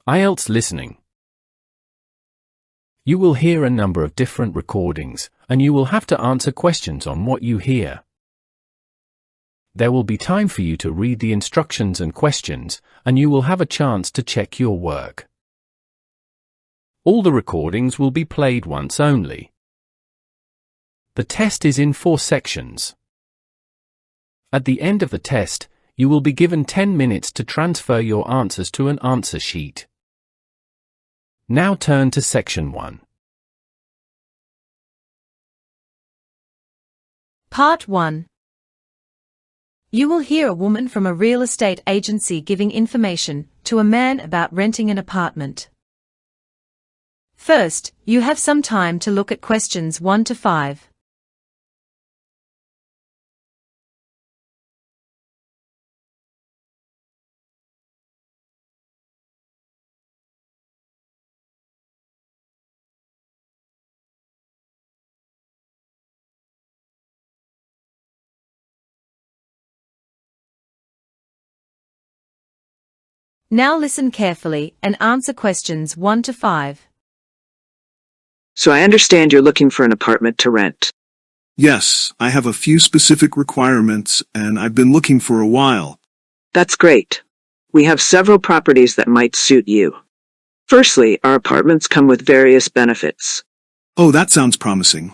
Ielts listening. You will hear a number of different recordings, and you will have to answer questions on what you hear. There will be time for you to read the instructions and questions, and you will have a chance to check your work. All the recordings will be played once only. The test is in 4 sections. At the end of the test, you will be given 10 minutes to transfer your answers to an answer sheet. Now turn to section 1. Part 1. You will hear a woman from a real estate agency giving information to a man about renting an apartment. First, you have some time to look at questions 1 to 5. Now listen carefully and answer questions 1 to 5. So I understand you're looking for an apartment to rent. Yes, I have a few specific requirements, and I've been looking for a while. That's great. We have several properties that might suit you. Firstly, our apartments come with various benefits. Oh, that sounds promising.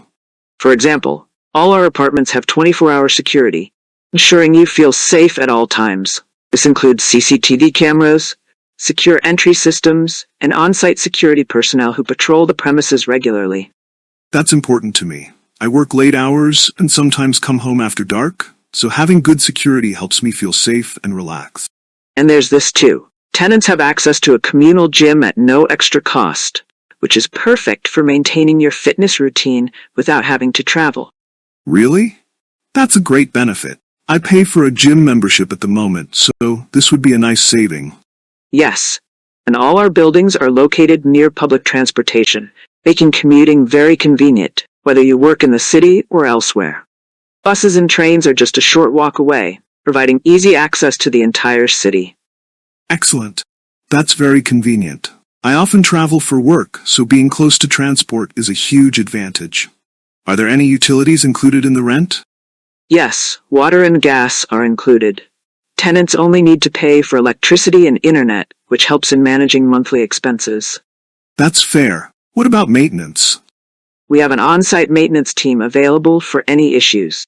For example, all our apartments have 24-hour security, ensuring you feel safe at all times. This includes CCTV cameras, secure entry systems, and on-site security personnel who patrol the premises regularly. That's important to me. I work late hours and sometimes come home after dark, so having good security helps me feel safe and relaxed. And there's this too. Tenants have access to a communal gym at no extra cost, which is perfect for maintaining your fitness routine without having to travel. Really? That's a great benefit. I pay for a gym membership at the moment, so this would be a nice saving. Yes, and all our buildings are located near public transportation, making commuting very convenient, whether you work in the city or elsewhere. Buses and trains are just a short walk away, providing easy access to the entire city. Excellent. That's very convenient. I often travel for work, so being close to transport is a huge advantage. Are there any utilities included in the rent? Yes, water and gas are included. Tenants only need to pay for electricity and internet, which helps in managing monthly expenses. That's fair. What about maintenance? We have an on-site maintenance team available for any issues.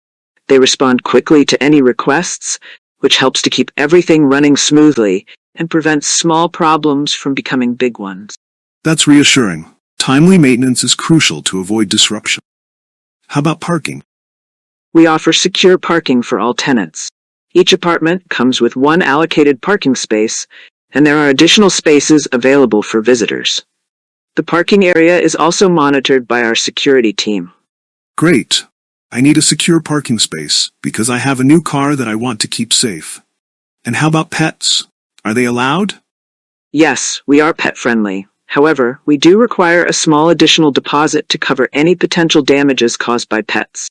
They respond quickly to any requests, which helps to keep everything running smoothly and prevents small problems from becoming big ones. That's reassuring. Timely maintenance is crucial to avoid disruption. How about parking? We offer secure parking for all tenants. Each apartment comes with one allocated parking space, and there are additional spaces available for visitors. The parking area is also monitored by our security team. Great. I need a secure parking space because I have a new car that I want to keep safe. And how about pets? Are they allowed? Yes, we are pet-friendly. However, we do require a small additional deposit to cover any potential damages caused by pets.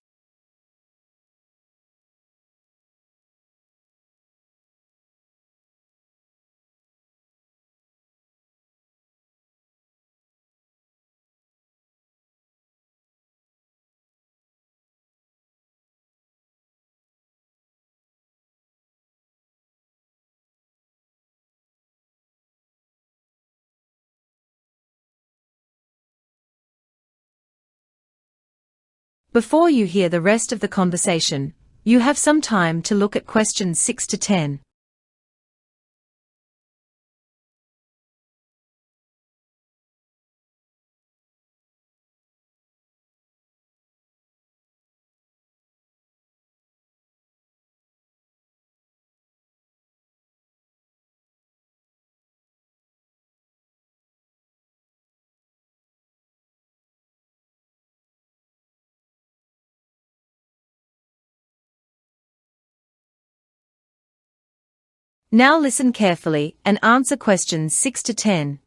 Before you hear the rest of the conversation, you have some time to look at questions 6 to 10. Now listen carefully and answer questions 6 to 10.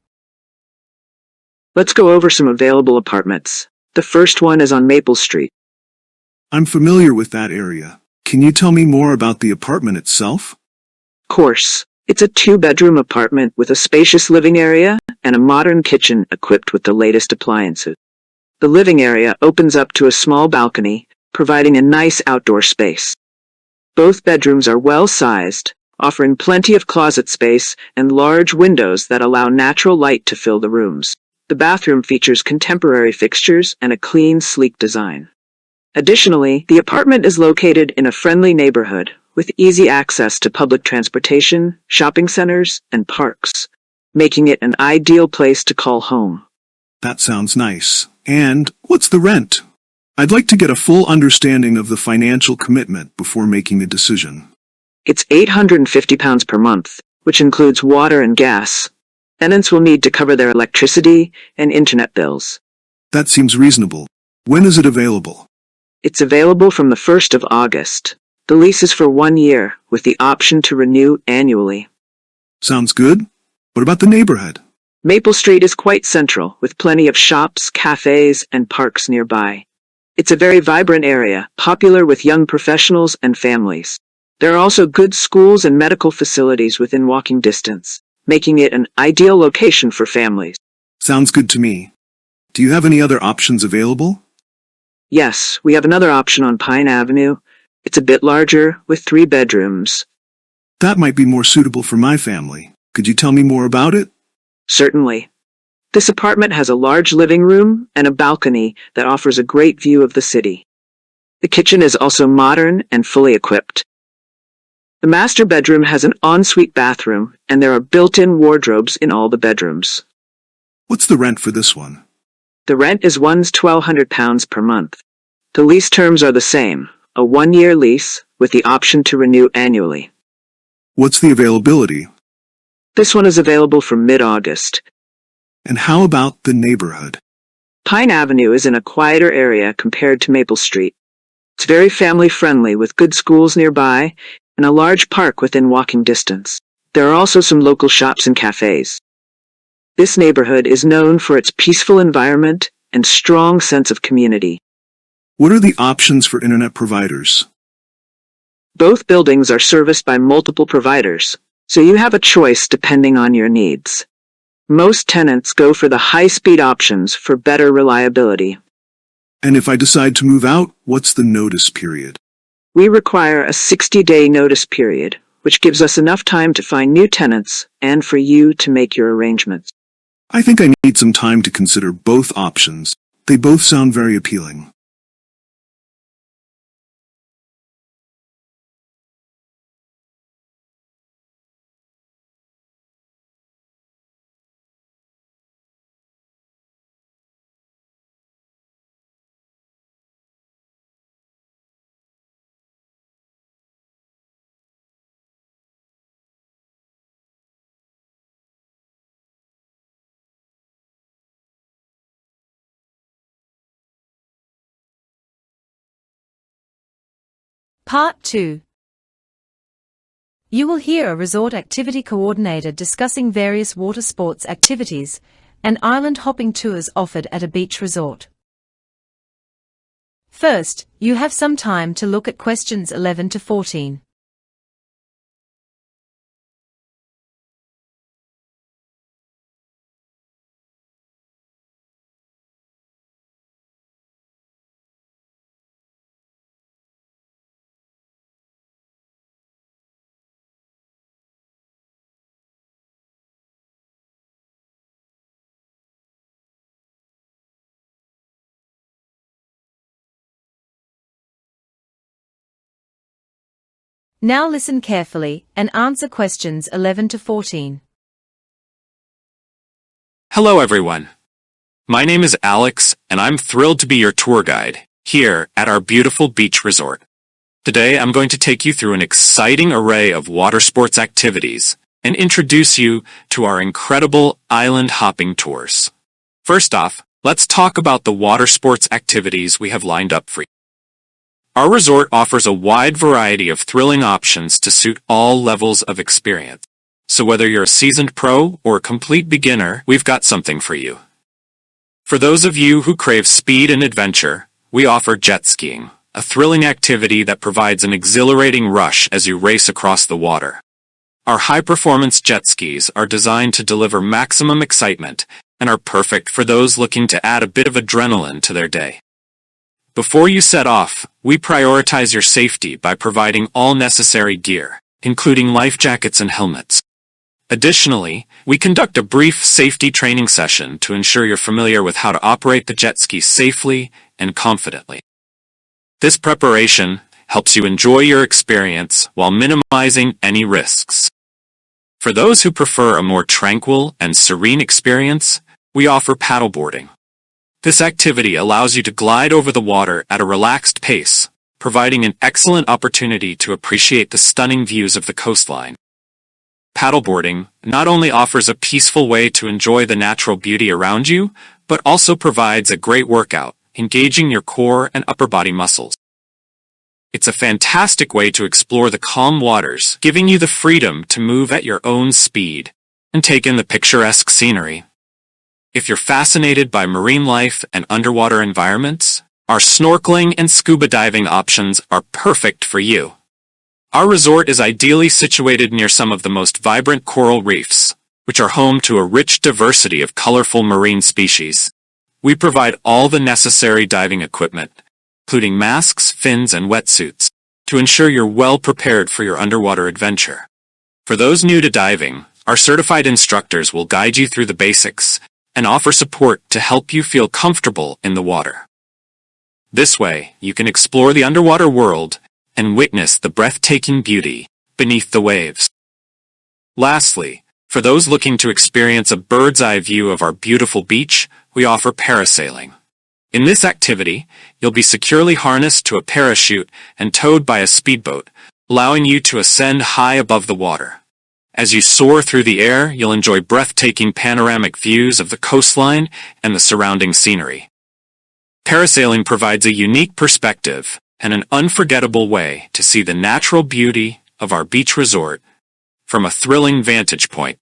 Let's go over some available apartments. The first one is on Maple Street. I'm familiar with that area. Can you tell me more about the apartment itself? Of course, It's a two-bedroom apartment with a spacious living area and a modern kitchen equipped with the latest appliances. The living area opens up to a small balcony, providing a nice outdoor space. Both bedrooms are well-sized, offering plenty of closet space and large windows that allow natural light to fill the rooms. The bathroom features contemporary fixtures and a clean, sleek design. Additionally, the apartment is located in a friendly neighborhood with easy access to public transportation, shopping centers, and parks, making it an ideal place to call home. That sounds nice. And what's the rent? I'd like to get a full understanding of the financial commitment before making a decision. It's £850 per month, which includes water and gas. Tenants will need to cover their electricity and internet bills. That seems reasonable. When is it available? It's available from the 1st of August. The lease is for 1 year, with the option to renew annually. Sounds good. What about the neighborhood? Maple Street is quite central, with plenty of shops, cafes, and parks nearby. It's a very vibrant area, popular with young professionals and families. There are also good schools and medical facilities within walking distance, making it an ideal location for families. Sounds good to me. Do you have any other options available? Yes, we have another option on Pine Avenue. It's a bit larger, with 3 bedrooms. That might be more suitable for my family. Could you tell me more about it? Certainly. This apartment has a large living room and a balcony that offers a great view of the city. The kitchen is also modern and fully equipped. The master bedroom has an ensuite bathroom, and there are built-in wardrobes in all the bedrooms. What's the rent for this one? The rent is £1,200 per month. The lease terms are the same, a 1-year lease with the option to renew annually. What's the availability? This one is available from mid-August. And how about the neighborhood? Pine Avenue is in a quieter area compared to Maple Street. It's very family-friendly with good schools nearby and a large park within walking distance. There are also some local shops and cafes. This neighborhood is known for its peaceful environment and strong sense of community. What are the options for internet providers? Both buildings are serviced by multiple providers, so you have a choice depending on your needs. Most tenants go for the high-speed options for better reliability. And if I decide to move out, what's the notice period? We require a 60-day notice period, which gives us enough time to find new tenants and for you to make your arrangements. I think I need some time to consider both options. They both sound very appealing. Part 2. You will hear a resort activity coordinator discussing various water sports activities and island hopping tours offered at a beach resort. First, you have some time to look at questions 11 to 14. Now listen carefully and answer questions 11 to 14. Hello everyone. My name is Alex and I'm thrilled to be your tour guide here at our beautiful beach resort. Today I'm going to take you through an exciting array of water sports activities and introduce you to our incredible island hopping tours. First off, let's talk about the water sports activities we have lined up for you. Our resort offers a wide variety of thrilling options to suit all levels of experience. So whether you're a seasoned pro or a complete beginner, we've got something for you. For those of you who crave speed and adventure, we offer jet skiing, a thrilling activity that provides an exhilarating rush as you race across the water. Our high-performance jet skis are designed to deliver maximum excitement and are perfect for those looking to add a bit of adrenaline to their day. Before you set off, we prioritize your safety by providing all necessary gear, including life jackets and helmets. Additionally, we conduct a brief safety training session to ensure you're familiar with how to operate the jet ski safely and confidently. This preparation helps you enjoy your experience while minimizing any risks. For those who prefer a more tranquil and serene experience, we offer paddleboarding. This activity allows you to glide over the water at a relaxed pace, providing an excellent opportunity to appreciate the stunning views of the coastline. Paddleboarding not only offers a peaceful way to enjoy the natural beauty around you, but also provides a great workout, engaging your core and upper body muscles. It's a fantastic way to explore the calm waters, giving you the freedom to move at your own speed and take in the picturesque scenery. If you're fascinated by marine life and underwater environments, our snorkeling and scuba diving options are perfect for you. Our resort is ideally situated near some of the most vibrant coral reefs, which are home to a rich diversity of colorful marine species. We provide all the necessary diving equipment, including masks, fins, and wetsuits, to ensure you're well prepared for your underwater adventure. For those new to diving, our certified instructors will guide you through the basics and offer support to help you feel comfortable in the water. This way, you can explore the underwater world and witness the breathtaking beauty beneath the waves. Lastly, for those looking to experience a bird's-eye view of our beautiful beach, we offer parasailing. In this activity, you'll be securely harnessed to a parachute and towed by a speedboat, allowing you to ascend high above the water. As you soar through the air, you'll enjoy breathtaking panoramic views of the coastline and the surrounding scenery. Parasailing provides a unique perspective and an unforgettable way to see the natural beauty of our beach resort from a thrilling vantage point.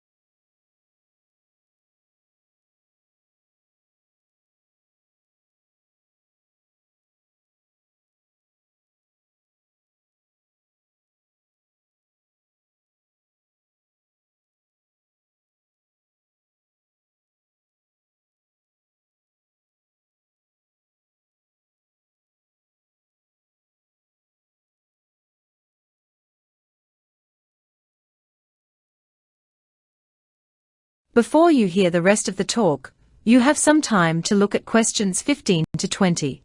Before you hear the rest of the talk, you have some time to look at questions 15 to 20.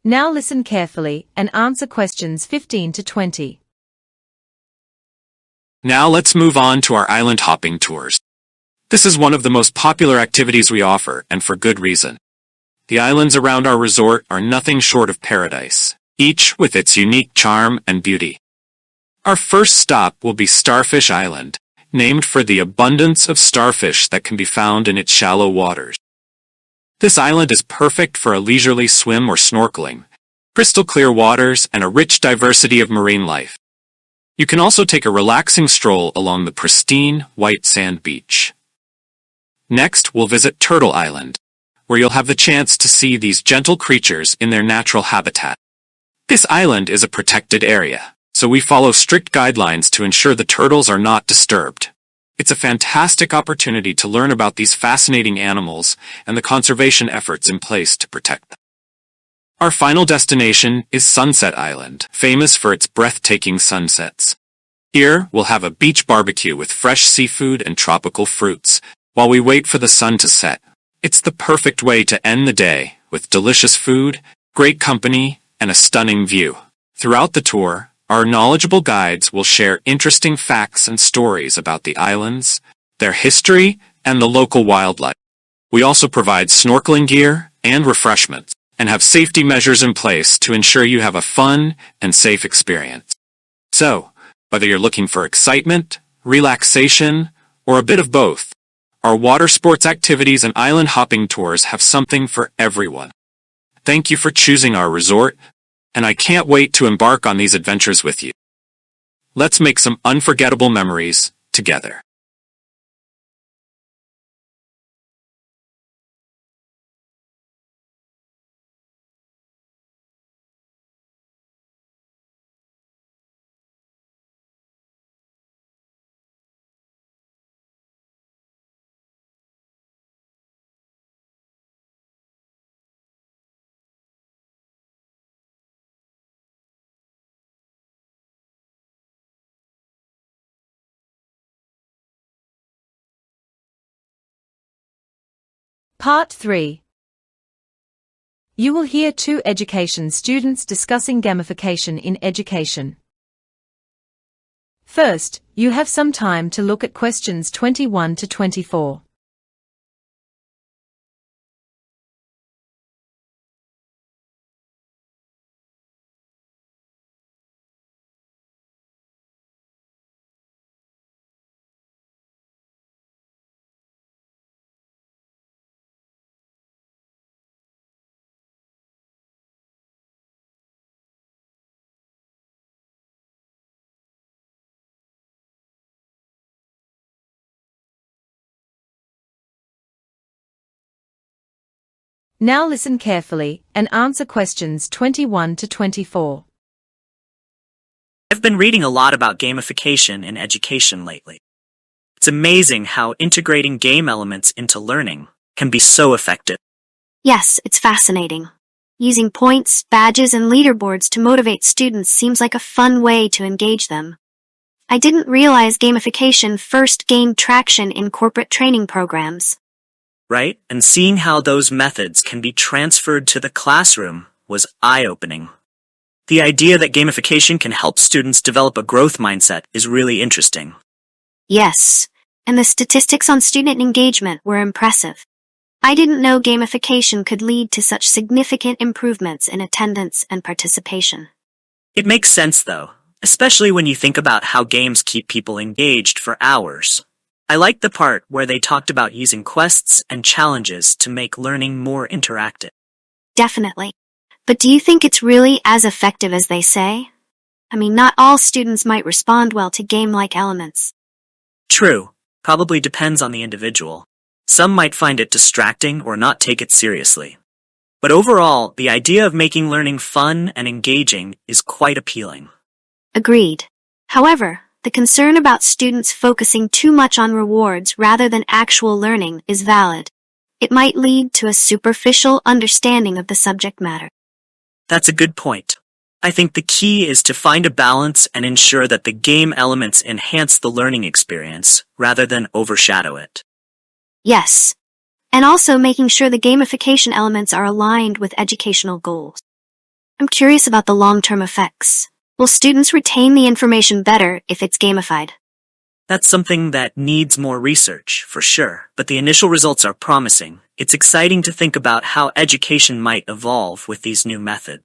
Now listen carefully and answer questions 15 to 20. Now let's move on to our island hopping tours. This is one of the most popular activities we offer, and for good reason. The islands around our resort are nothing short of paradise, each with its unique charm and beauty. Our first stop will be Starfish Island, named for the abundance of starfish that can be found in its shallow waters. This island is perfect for a leisurely swim or snorkeling, crystal clear waters, and a rich diversity of marine life. You can also take a relaxing stroll along the pristine, white sand beach. Next, we'll visit Turtle Island, where you'll have the chance to see these gentle creatures in their natural habitat. This island is a protected area, so we follow strict guidelines to ensure the turtles are not disturbed. It's a fantastic opportunity to learn about these fascinating animals and the conservation efforts in place to protect them. Our final destination is Sunset Island, famous for its breathtaking sunsets. Here, we'll have a beach barbecue with fresh seafood and tropical fruits, while we wait for the sun to set. It's the perfect way to end the day, with delicious food, great company, and a stunning view. Throughout the tour, our knowledgeable guides will share interesting facts and stories about the islands, their history, and the local wildlife. We also provide snorkeling gear and refreshments, and have safety measures in place to ensure you have a fun and safe experience. So, Whether you're looking for excitement, relaxation, or a bit of both, our water sports activities and island hopping tours have something for everyone. Thank you for choosing our resort, and I can't wait to embark on these adventures with you. Let's make some unforgettable memories together. Part 3. You will hear two education students discussing gamification in education. First, you have some time to look at questions 21 to 24. Now listen carefully and answer questions 21 to 24. I've been reading a lot about gamification in education lately. It's amazing how integrating game elements into learning can be so effective. Yes, it's fascinating. Using points, badges, and leaderboards to motivate students seems like a fun way to engage them. I didn't realize gamification first gained traction in corporate training programs. Right? And seeing how those methods can be transferred to the classroom was eye-opening. The idea that gamification can help students develop a growth mindset is really interesting. Yes, and the statistics on student engagement were impressive. I didn't know gamification could lead to such significant improvements in attendance and participation. It makes sense, though, especially when you think about how games keep people engaged for hours. I liked the part where they talked about using quests and challenges to make learning more interactive. Definitely. But do you think it's really as effective as they say? I mean, not all students might respond well to game-like elements. True, probably depends on the individual. Some might find it distracting or not take it seriously. But overall, the idea of making learning fun and engaging is quite appealing. Agreed. However, the concern about students focusing too much on rewards rather than actual learning is valid. It might lead to a superficial understanding of the subject matter. That's a good point. I think the key is to find a balance and ensure that the game elements enhance the learning experience rather than overshadow it. Yes. And also making sure the gamification elements are aligned with educational goals. I'm curious about the long-term effects. Will students retain the information better if it's gamified? That's something that needs more research, for sure, but the initial results are promising. It's exciting to think about how education might evolve with these new methods.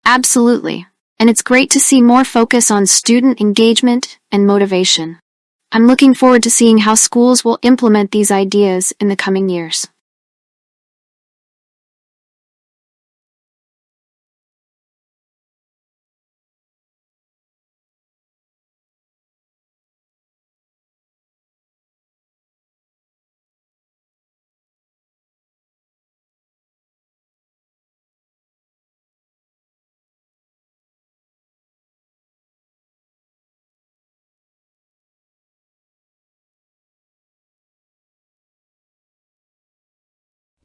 Absolutely. And it's great to see more focus on student engagement and motivation. I'm looking forward to seeing how schools will implement these ideas in the coming years.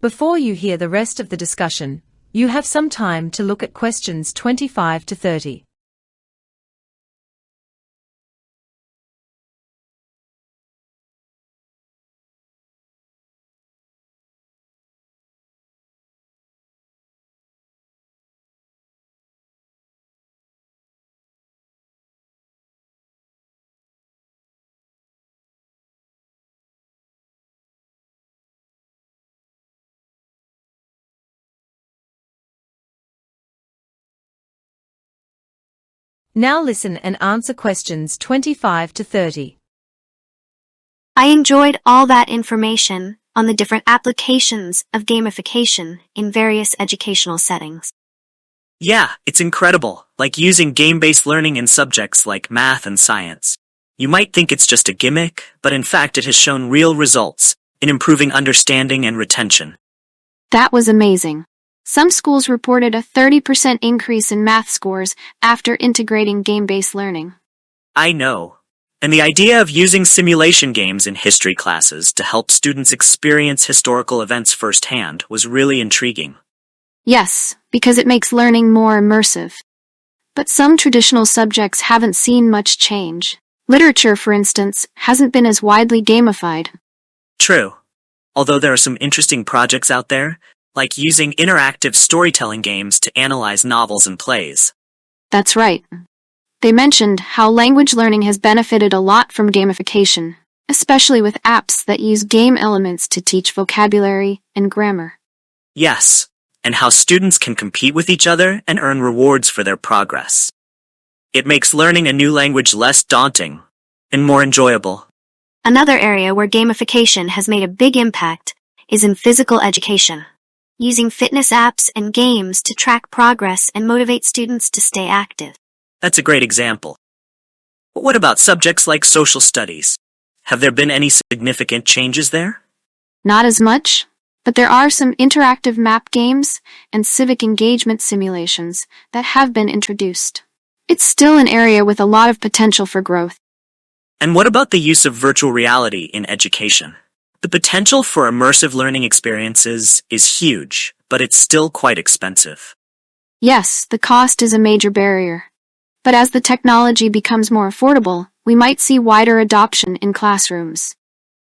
Before you hear the rest of the discussion, you have some time to look at questions 25 to 30. Now listen and answer questions 25 to 30. I enjoyed all that information on the different applications of gamification in various educational settings. Yeah, it's incredible, like using game-based learning in subjects like math and science. You might think it's just a gimmick, but in fact it has shown real results in improving understanding and retention. That was amazing. Some schools reported a 30% increase in math scores after integrating game-based learning. I know. And the idea of using simulation games in history classes to help students experience historical events firsthand was really intriguing. Yes, because it makes learning more immersive. But some traditional subjects haven't seen much change. Literature, for instance, hasn't been as widely gamified. True. Although there are some interesting projects out there, like using interactive storytelling games to analyze novels and plays. That's right. They mentioned how language learning has benefited a lot from gamification, especially with apps that use game elements to teach vocabulary and grammar. Yes, and how students can compete with each other and earn rewards for their progress. It makes learning a new language less daunting and more enjoyable. Another area where gamification has made a big impact is in physical education, using fitness apps and games to track progress and motivate students to stay active. That's a great example. But what about subjects like social studies? Have there been any significant changes there? Not as much, but there are some interactive map games and civic engagement simulations that have been introduced. It's still an area with a lot of potential for growth. And what about the use of virtual reality in education? The potential for immersive learning experiences is huge, but it's still quite expensive. Yes, the cost is a major barrier. But as the technology becomes more affordable, we might see wider adoption in classrooms.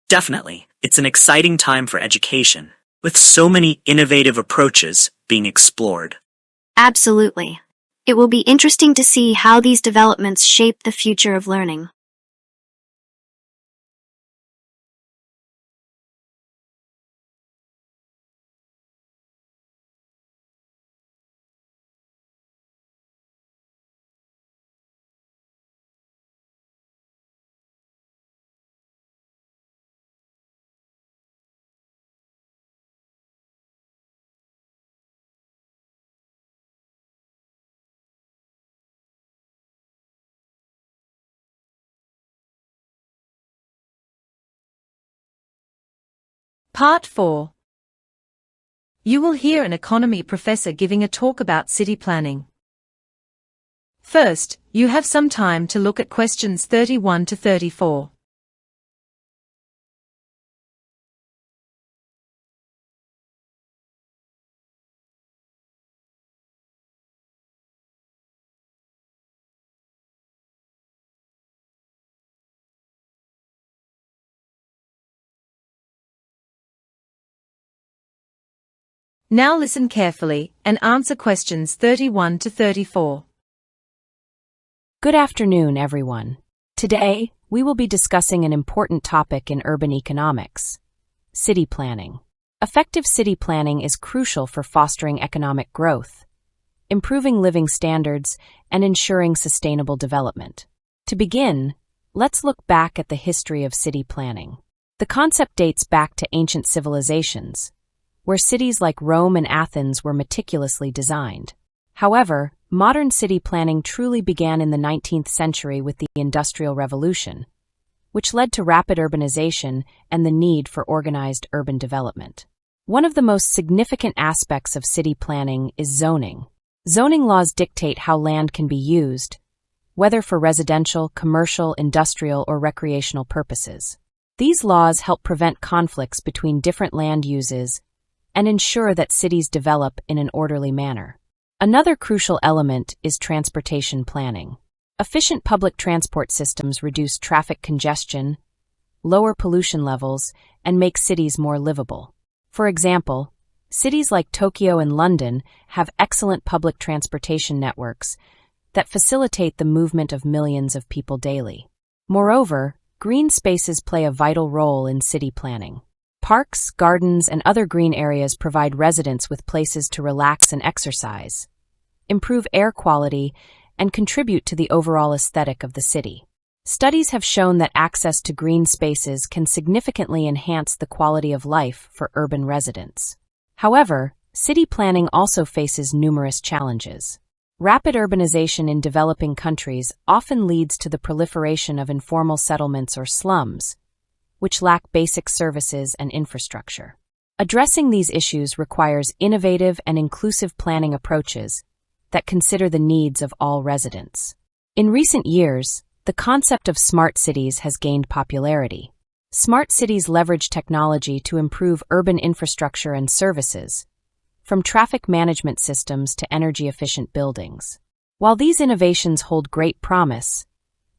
Definitely, it's an exciting time for education, with so many innovative approaches being explored. Absolutely. It will be interesting to see how these developments shape the future of learning. Part 4. You will hear an economy professor giving a talk about city planning. First, you have some time to look at questions 31 to 34. Now listen carefully and answer questions 31 to 34. Good afternoon, everyone. Today, we will be discussing an important topic in urban economics: city planning. Effective city planning is crucial for fostering economic growth, improving living standards, and ensuring sustainable development. To begin, let's look back at the history of city planning. The concept dates back to ancient civilizations, where cities like Rome and Athens were meticulously designed. However, modern city planning truly began in the 19th century with the Industrial Revolution, which led to rapid urbanization and the need for organized urban development. One of the most significant aspects of city planning is zoning. Zoning laws dictate how land can be used, whether for residential, commercial, industrial, or recreational purposes. These laws help prevent conflicts between different land uses and ensure that cities develop in an orderly manner. Another crucial element is transportation planning. Efficient public transport systems reduce traffic congestion, lower pollution levels, and make cities more livable. For example, cities like Tokyo and London have excellent public transportation networks that facilitate the movement of millions of people daily. Moreover, green spaces play a vital role in city planning. Parks, gardens, and other green areas provide residents with places to relax and exercise, improve air quality, and contribute to the overall aesthetic of the city. Studies have shown that access to green spaces can significantly enhance the quality of life for urban residents. However, city planning also faces numerous challenges. Rapid urbanization in developing countries often leads to the proliferation of informal settlements or slums, which lack basic services and infrastructure. Addressing these issues requires innovative and inclusive planning approaches that consider the needs of all residents. In recent years, the concept of smart cities has gained popularity. Smart cities leverage technology to improve urban infrastructure and services, from traffic management systems to energy-efficient buildings. While these innovations hold great promise,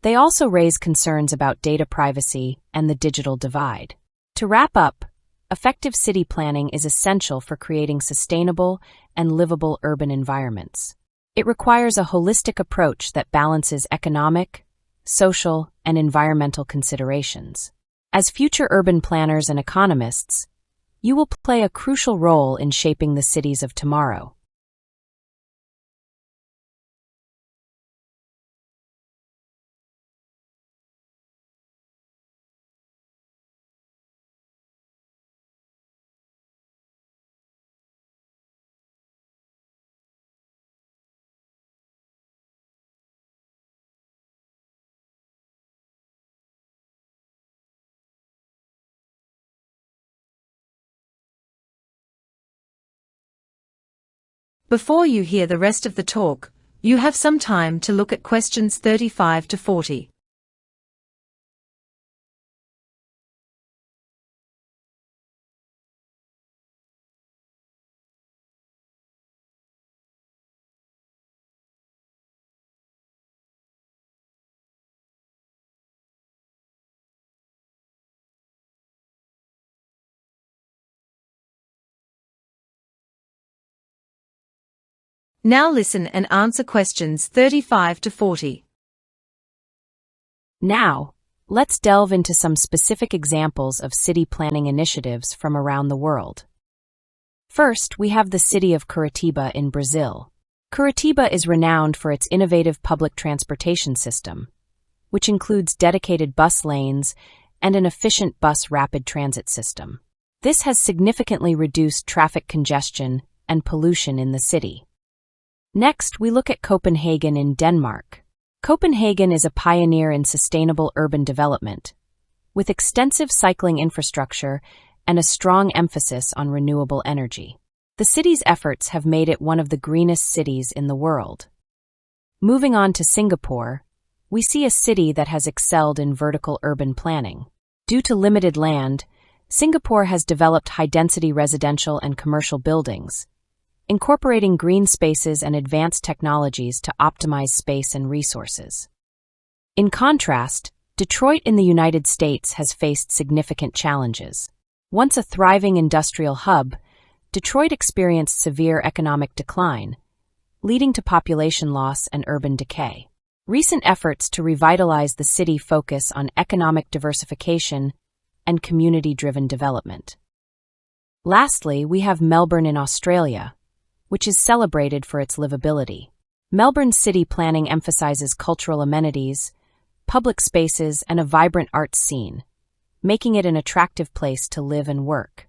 they also raise concerns about data privacy and the digital divide. To wrap up, effective city planning is essential for creating sustainable and livable urban environments. It requires a holistic approach that balances economic, social, and environmental considerations. As future urban planners and economists, you will play a crucial role in shaping the cities of tomorrow. Before you hear the rest of the talk, you have some time to look at questions 35 to 40. Now listen and answer questions 35 to 40. Now, let's delve into some specific examples of city planning initiatives from around the world. First, we have the city of Curitiba in Brazil. Curitiba is renowned for its innovative public transportation system, which includes dedicated bus lanes and an efficient bus rapid transit system. This has significantly reduced traffic congestion and pollution in the city. Next, we look at Copenhagen in Denmark. Copenhagen is a pioneer in sustainable urban development, with extensive cycling infrastructure and a strong emphasis on renewable energy. The city's efforts have made it one of the greenest cities in the world. Moving on to Singapore, we see a city that has excelled in vertical urban planning. Due to limited land, Singapore has developed high-density residential and commercial buildings, incorporating green spaces and advanced technologies to optimize space and resources. In contrast, Detroit in the United States has faced significant challenges. Once a thriving industrial hub, Detroit experienced severe economic decline, leading to population loss and urban decay. Recent efforts to revitalize the city focus on economic diversification and community-driven development. Lastly, we have Melbourne in Australia, which is celebrated for its livability. Melbourne's city planning emphasizes cultural amenities, public spaces, and a vibrant arts scene, making it an attractive place to live and work.